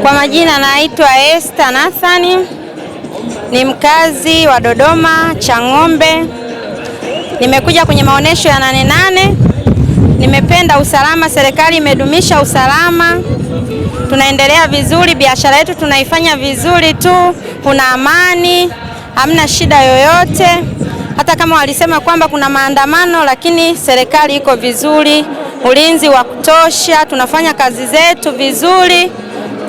Kwa majina naitwa Esther Nathani, ni mkazi wa Dodoma Chang'ombe. Nimekuja kwenye maonesho ya 8/8. Nimependa usalama, serikali imedumisha usalama. Tunaendelea vizuri, biashara yetu tunaifanya vizuri tu, kuna amani, hamna shida yoyote. Hata kama walisema kwamba kuna maandamano, lakini serikali iko vizuri, ulinzi wa kutosha, tunafanya kazi zetu vizuri.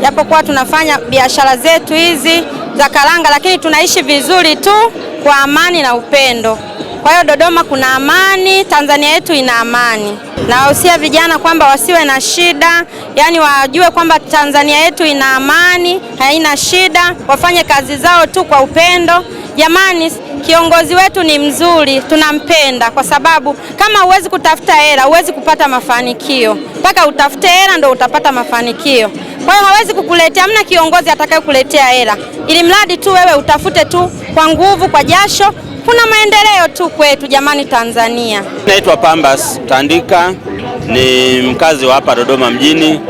Japokuwa tunafanya biashara zetu hizi za karanga, lakini tunaishi vizuri tu kwa amani na upendo. Kwa hiyo Dodoma kuna amani, Tanzania yetu ina amani. Na wahusia vijana kwamba wasiwe na shida, yani wajue kwamba Tanzania yetu ina amani, haina shida, wafanye kazi zao tu kwa upendo. Jamani, kiongozi wetu ni mzuri, tunampenda kwa sababu kama huwezi kutafuta hela, huwezi kupata mafanikio. Mpaka utafute hela ndio utapata mafanikio. Kwa hiyo hawezi kukuletea, hamna kiongozi atakayokuletea hela. Ili mradi tu wewe utafute tu kwa nguvu, kwa jasho, kuna maendeleo tu kwetu jamani Tanzania. Naitwa Pambas Tandika, ni mkazi wa hapa Dodoma mjini.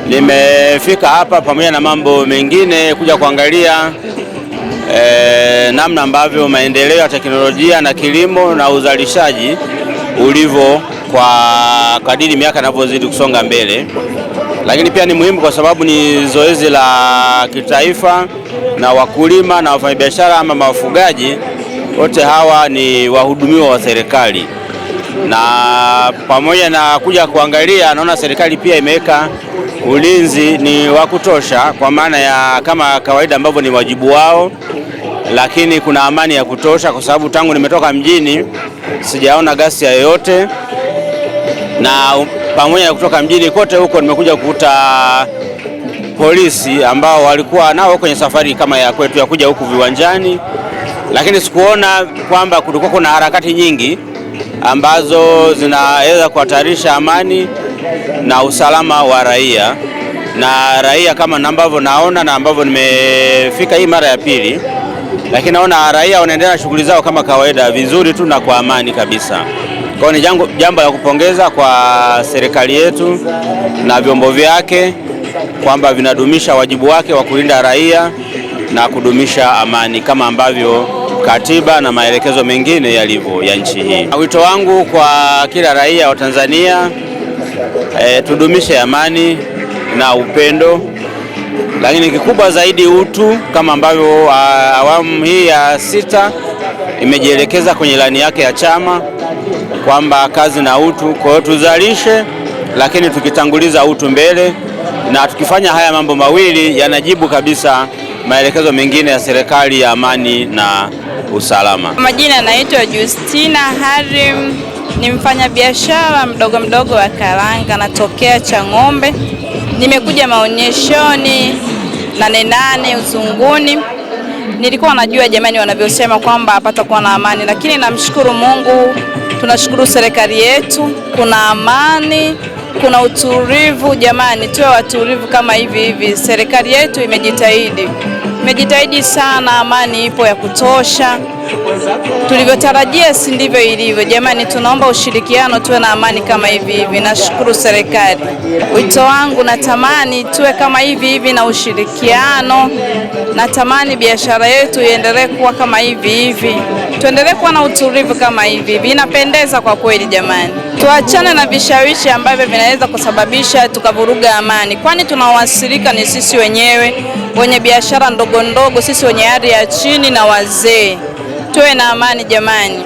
Nimefika hapa pamoja na mambo mengine kuja kuangalia namna ambavyo maendeleo ya teknolojia na kilimo na uzalishaji ulivyo kwa kadiri miaka inavyozidi kusonga mbele. Lakini pia ni muhimu kwa sababu ni zoezi la kitaifa, na wakulima na wafanyabiashara ama wafugaji wote hawa ni wahudumiwa wa serikali. Na pamoja na kuja kuangalia, naona serikali pia imeweka ulinzi ni wa kutosha, kwa maana ya kama kawaida ambavyo ni wajibu wao, lakini kuna amani ya kutosha kwa sababu tangu nimetoka mjini sijaona ghasia yoyote. Na pamoja na kutoka mjini kote huko nimekuja kukuta polisi ambao walikuwa nao kwenye safari kama ya kwetu ya kuja huku viwanjani, lakini sikuona kwamba kulikuwa kuna harakati nyingi ambazo zinaweza kuhatarisha amani na usalama wa raia. Na raia kama ambavyo naona na ambavyo nimefika hii mara ya pili, lakini naona raia wanaendelea shughuli zao kama kawaida vizuri tu na kwa amani kabisa. Kwa ni jambo la kupongeza kwa serikali yetu na vyombo vyake kwamba vinadumisha wajibu wake wa kulinda raia na kudumisha amani kama ambavyo katiba na maelekezo mengine yalivyo ya nchi hii. Wito wangu kwa kila raia wa Tanzania, tudumishe amani na upendo, lakini kikubwa zaidi utu, kama ambavyo awamu hii ya 6 imejielekeza kwenye ilani yake ya chama kwamba kazi na utu. Kwa hiyo tuzalishe, lakini tukitanguliza utu mbele, na tukifanya haya mambo mawili yanajibu kabisa maelekezo mengine ya serikali ya amani na usalama. Majina naitwa Justina Harim, ni mfanyabiashara mdogo wa karanga, natokea Chang'ombe. Nimekuja maonyeshoni 8/8 Uzunguni. Nilikuwa najua jamani wanavyosema kwamba hapatakuwa na amani, lakini namshukuru Mungu, tunashukuru serikali yetu, kuna amani, kuna utulivu. Jamani, tuwe watulivu kama hivi. Serikali yetu imejitahidi sana, amani ipo ya kutosha. Tulivyotarajia si ndivyo ilivyo. Jamani, tunaomba ushirikiano, tuwe na amani kama hivi. Nashukuru serikali. Wito wangu, natamani tuwe kama hivi na ushirikiano. Natamani biashara yetu iendelee kuwa kama hivi. Tuendelee kuwa na utulivu kama hivi. Inapendeza kwa kweli jamani. Tuachane na vishawishi ambavyo vinaweza kusababisha tukavuruga amani, kwani tunaoathirika ni sisi wenyewe wenye biashara ndogo, sisi wenye hali ya chini na wazee. Tuwe na amani jamani.